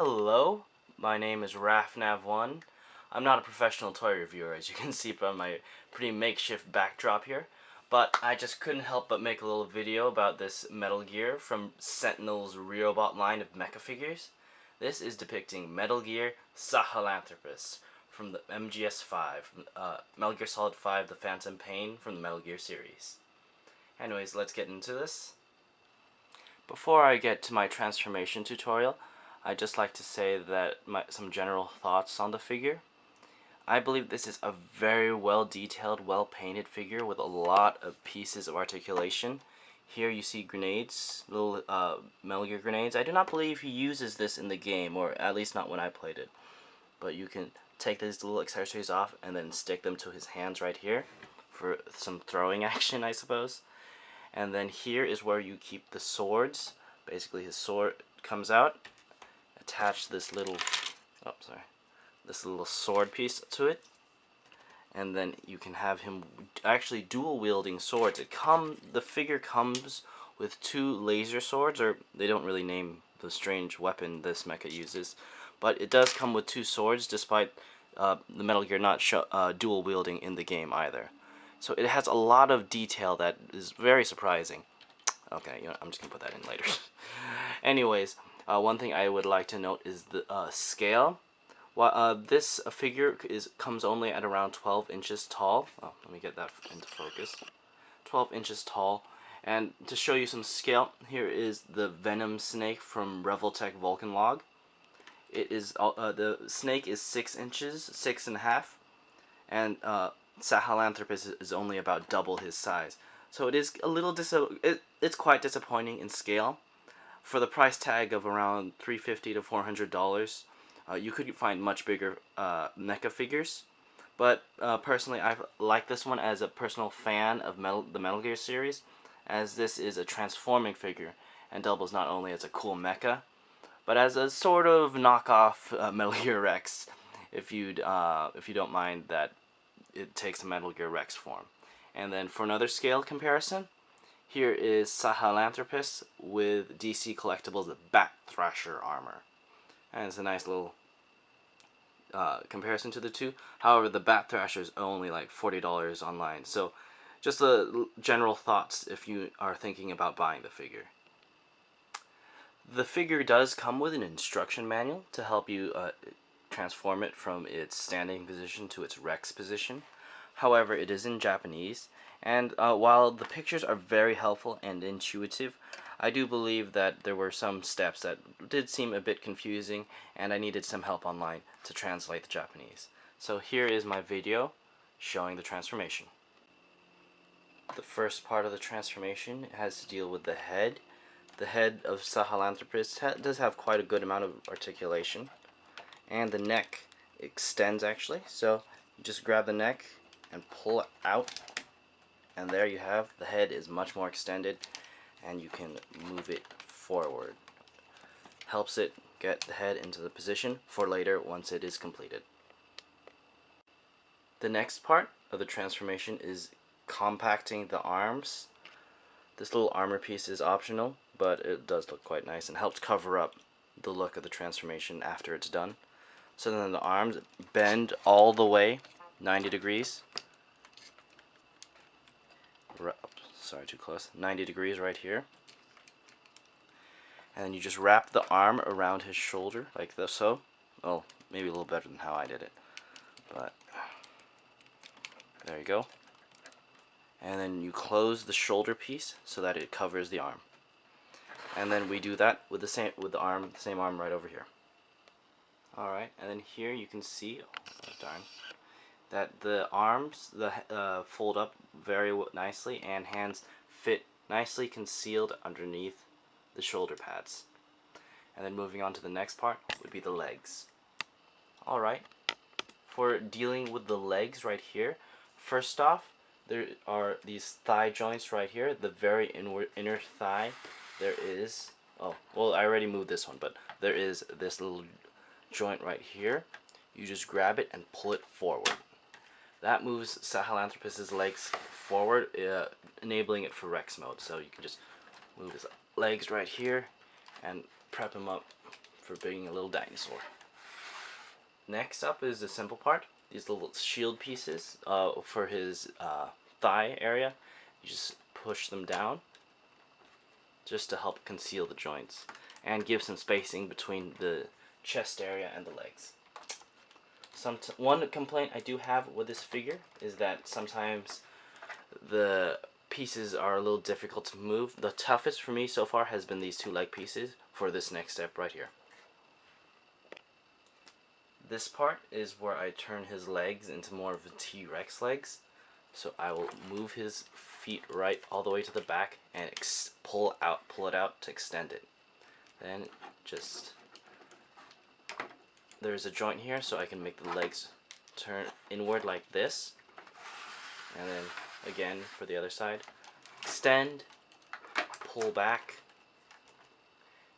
Hello, my name is RafNav1. I'm not a professional toy reviewer, as you can see from my pretty makeshift backdrop here, but I just couldn't help but make a little video about this Metal Gear from Sentinel's Riobot line of mecha figures. This is depicting Metal Gear Sahelanthropus from the MGS5, Metal Gear Solid 5 The Phantom Pain from the Metal Gear series. Anyways, let's get into this. Before I get to my transformation tutorial, I'd just like to say that some general thoughts on the figure. I believe this is a very well detailed, well painted figure with a lot of pieces of articulation. Here you see grenades, little Metal Gear grenades. I do not believe he uses this in the game, or at least not when I played it. But you can take these little accessories off and then stick them to his hands right here for some throwing action, I suppose. And then here is where you keep the swords. Basically his sword comes out. Attach this little sword piece to it, and then you can have him actually dual wielding swords. The figure comes with two laser swords, or they don't really name the strange weapon this mecha uses, but it does come with two swords, despite the Metal Gear not dual wielding in the game either. So it has a lot of detail that is very surprising. Okay, I'm just gonna put that in later. Anyways, one thing I would like to note is the scale. This figure comes only at around 12 inches tall. Oh, let me get that into focus. 12 inches tall. And to show you some scale, here is the Venom snake from Revoltech Vulcan Log. It is the snake is 6 inches, 6.5, and Sahelanthropus is only about double his size. So it is a little it's quite disappointing in scale. For the price tag of around $350 to $400, you could find much bigger mecha figures. But personally, I like this one as a personal fan of the Metal Gear series, as this is a transforming figure and doubles not only as a cool mecha, but as a sort of knockoff Metal Gear Rex, if you don't mind that it takes a Metal Gear Rex form. And then for another scale comparison, here is Sahelanthropus with DC Collectibles' Bat Thrasher armor. And it's a nice little comparison to the two. However, the Bat Thrasher is only like $40 online. So just general thoughts if you are thinking about buying the figure. The figure does come with an instruction manual to help you transform it from its standing position to its Rex position. However, it is in Japanese, and while the pictures are very helpful and intuitive, I do believe that there were some steps that did seem a bit confusing, and I needed some help online to translate the Japanese. So here is my video showing the transformation. The first part of the transformation has to deal with the head. The head of Sahelanthropus does have quite a good amount of articulation, and the neck extends actually, so you just grab the neck and pull it out, and there you have the head is much more extended, and you can move it forward. Helps it get the head into the position for later once it is completed. The next part of the transformation is compacting the arms. This little armor piece is optional, but it does look quite nice and helps cover up the look of the transformation after it's done. So then the arms bend all the way 90 degrees. Sorry, too close. 90 degrees right here. And then you just wrap the arm around his shoulder like this, so. Oh, maybe a little better than how I did it. But there you go. And then you close the shoulder piece so that it covers the arm. And then we do that with the same arm right over here. Alright, and then here you can see, oh darn, that the arms fold up very nicely, and hands fit nicely concealed underneath the shoulder pads. And then moving on to the next part would be the legs. Alright, for dealing with the legs right here, first off, there are these thigh joints right here, the very inner thigh. There is, oh, well, I already moved this one, but there is this little joint right here. You just grab it and pull it forward. That moves Sahelanthropus' legs forward, enabling it for Rex mode. So you can just move his legs right here and prep him up for being a little dinosaur. Next up is the simple part. These little shield pieces for his thigh area. You just push them down just to help conceal the joints and give some spacing between the chest area and the legs. One complaint I do have with this figure is that sometimes the pieces are a little difficult to move. The toughest for me so far has been these two leg pieces for this next step right here. This part is where I turn his legs into more of a T-Rex legs. So I will move his feet right all the way to the back and pull it out to extend it. Then just, there's a joint here so I can make the legs turn inward like this. And then again for the other side, extend, pull back,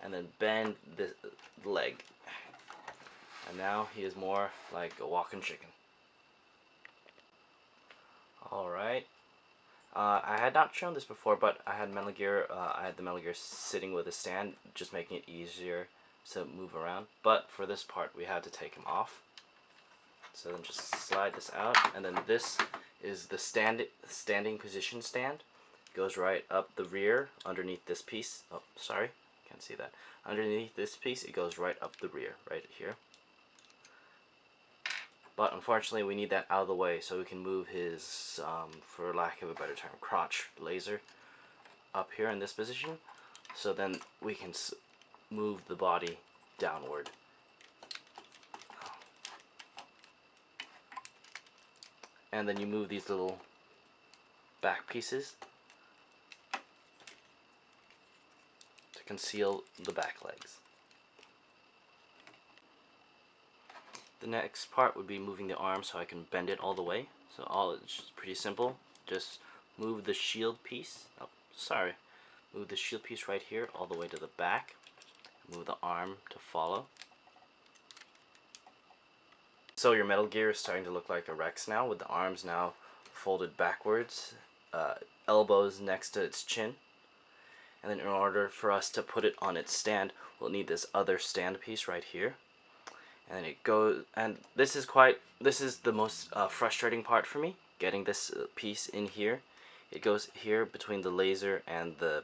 and then bend the leg. And now he is more like a walking chicken. Alright. I had not shown this before, but I had Metal Gear, I had the Metal Gear sitting with a stand, just making it easier to move around. But for this part, we had to take him off. So then just slide this out, and then this is the standing position stand. Goes right up the rear, underneath this piece. Oh, sorry, can't see that. Underneath this piece, it goes right up the rear, right here. But unfortunately we need that out of the way so we can move his, for lack of a better term, crotch laser up here in this position. So then we can move the body downward. And then you move these little back pieces to conceal the back legs. The next part would be moving the arm so I can bend it all the way. So it's just pretty simple. Just move the shield piece. Oh, sorry. Move the shield piece right here all the way to the back. Move the arm to follow. So your Metal Gear is starting to look like a Rex now, with the arms now folded backwards, elbows next to its chin. And then in order for us to put it on its stand, we'll need this other stand piece right here. And it goes, and this is the most frustrating part for me, getting this piece in here. It goes here between the laser and the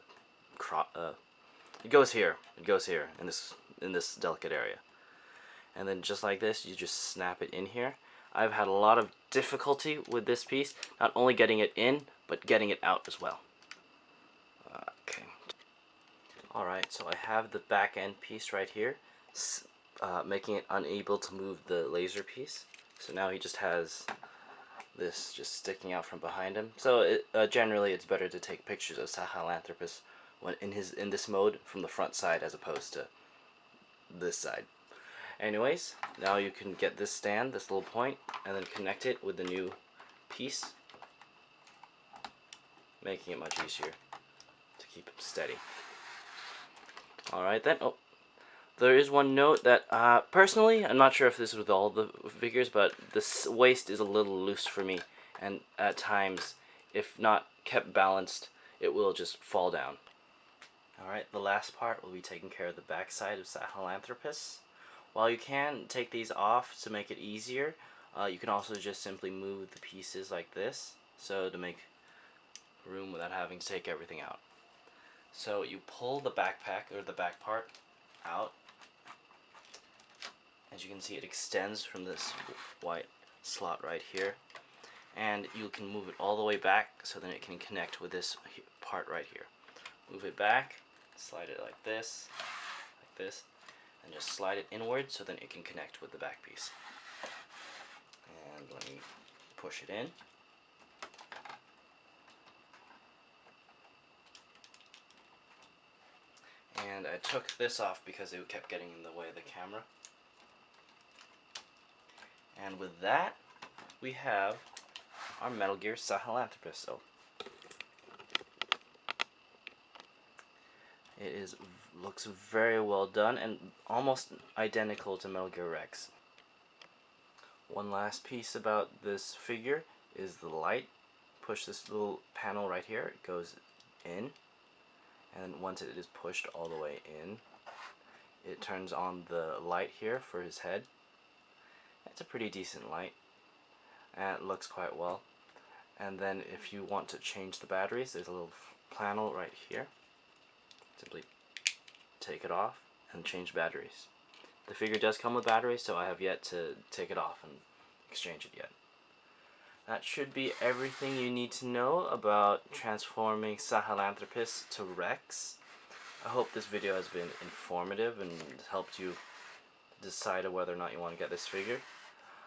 it goes here in this delicate area. And then just like this, you just snap it in here. I've had a lot of difficulty with this piece, not only getting it in, but getting it out as well. Okay. Alright, so I have the back end piece right here, making it unable to move the laser piece. So now he just has this just sticking out from behind him. So generally it's better to take pictures of Sahelanthropus when in this mode from the front side as opposed to this side. Anyways, now you can get this stand, this little point, and then connect it with the new piece, making it much easier to keep it steady. Alright then, oh, there is one note that, personally, I'm not sure if this is with all the figures, but the waist is a little loose for me, and at times, if not kept balanced, it will just fall down. Alright, the last part will be taking care of the back side of Sahelanthropus. While you can take these off to make it easier, you can also just simply move the pieces like this, so to make room without having to take everything out. So you pull the backpack, or the back part, out. As you can see, it extends from this white slot right here, and you can move it all the way back so then it can connect with this part right here. Move it back, slide it like this, and just slide it inward so then it can connect with the back piece. And let me push it in. And I took this off because it kept getting in the way of the camera. And with that, we have our Metal Gear Sahelanthropus. So it looks very well done and almost identical to Metal Gear Rex. One last piece about this figure is the light. Push this little panel right here, it goes in, and once it is pushed all the way in, it turns on the light here for his head. It's a pretty decent light, and it looks quite well. And then if you want to change the batteries, there's a little panel right here. Simply take it off and change batteries. The figure does come with batteries, so I have yet to take it off and exchange it yet. That should be everything you need to know about transforming Sahelanthropus to Rex. I hope this video has been informative and helped you decide whether or not you want to get this figure.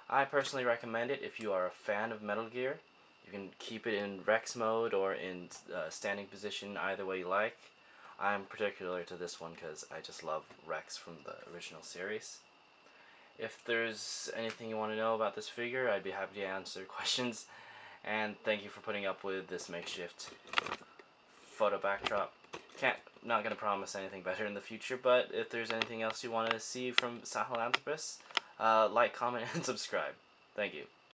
I personally recommend it if you are a fan of Metal Gear. You can keep it in Rex mode or in standing position, either way you like. I'm particular to this one because I just love Rex from the original series. If there's anything you want to know about this figure, I'd be happy to answer questions. And thank you for putting up with this makeshift photo backdrop. Not gonna promise anything better in the future, but if there's anything else you want to see from Sahelanthropus, like, comment, and subscribe. Thank you.